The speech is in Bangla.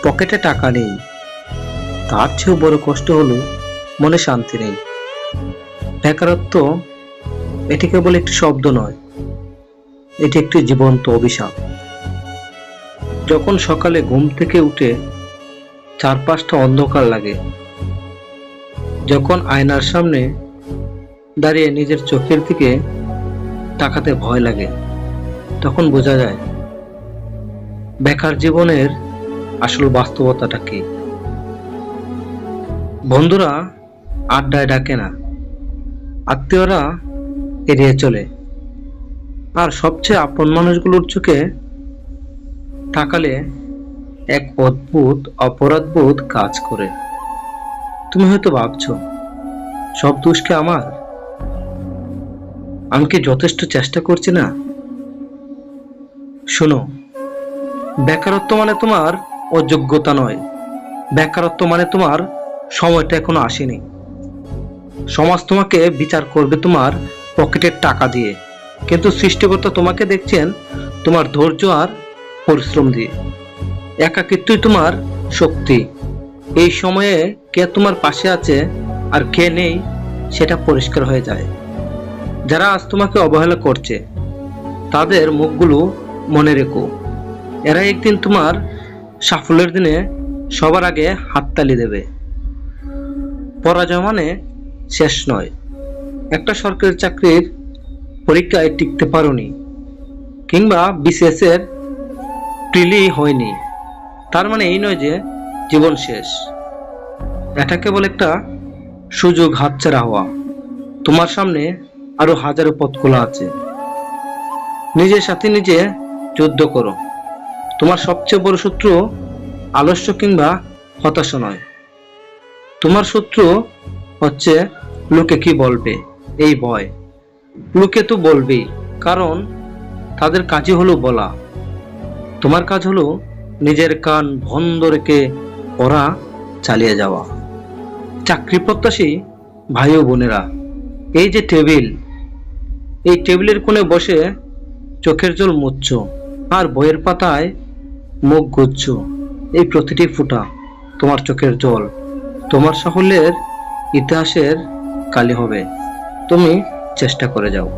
পকেটে টাকা নেই, তার চেয়েও বড় কষ্ট হলো মনে শান্তি নেই। বেকারত্ব এটি কেবল একটি শব্দ নয়, এটি একটি জীবন্ত অভিশাপ। যখন সকালে ঘুম থেকে উঠে চারপাশটা অন্ধকার লাগে, যখন আয়নার সামনে দাঁড়িয়ে নিজের চোখের দিকে তাকাতে ভয় লাগে, তখন বোঝা যায় বেকার জীবনের আসল বাস্তবতাটা কি। বন্ধুরা আড্ডায় ডাকে না, আত্মীয়রা এড়িয়ে চলে, আর সবচেয়ে আপন মানুষগুলোর চোখে তাকালে এক অদ্ভুত অপরাধবোধ কাজ করে। তুমি হয়তো ভাবছো, সব দোষ কি আমার? আমি কি যথেষ্ট চেষ্টা করছি না? শোনো, বেকারত্ব মানে তোমার অযোগ্যতা নয়, বেকারত্ব মানে তোমার সময়টা এখনো আসেনি। সমাজ তোমাকে বিচার করবে তোমার পকেটের টাকা দিয়ে, কিন্তু সৃষ্টিকর্তা তোমাকে দেখছেন তোমার ধৈর্য আর পরিশ্রম দিয়ে। একাকিত্বই তোমার শক্তি। এই সময়ে কে তোমার পাশে আছে আর কে নেই সেটা পরিষ্কার হয়ে যায়। যারা আজ তোমাকে অবহেলা করছে তাদের মুখগুলো মনে রেখো, এরা একদিন তোমার সাফল্যের দিনে সবার আগে হাততালি দেবে। পরাজয় মানে শেষ নয়। একটা সরকারি চাকরির পরীক্ষায় টিকতে পারোনি, কিংবা বিসিএস এর প্রিলি হয়নি, তার মানে এই নয় যে জীবন শেষ। এটা কেবল একটা সুযোগ হাতছাড়া হওয়া। তোমার সামনে আরো হাজারো পথ খোলা আছে। নিজের সাথে নিজে যুদ্ধ করো। তোমার সবচেয়ে বড় শত্রু আলস্য কিংবা হতাশা নয়, তোমার শত্রু হচ্ছে লোকে কি বলবে, এই ভয়। লোকে তো বলবেই, কারণ তাদের কাজই হলো বলা। তোমার কাজ হলো নিজের কান বন্ধ রেখে পড়া চালিয়ে যাওয়া। চাকরি প্রত্যাশী ভাই ও বোনেরা, এই যে টেবিল, এই টেবিলের কোণে বসে চোখের জল মুছছ আর বইয়ের পাতায় মুখ গুজছ, এই প্রতিটি ফোঁটা তোমার চোখের জল তোমার সাফল্যের ইতিহাসের কালি হবে। তুমি চেষ্টা করে যাও।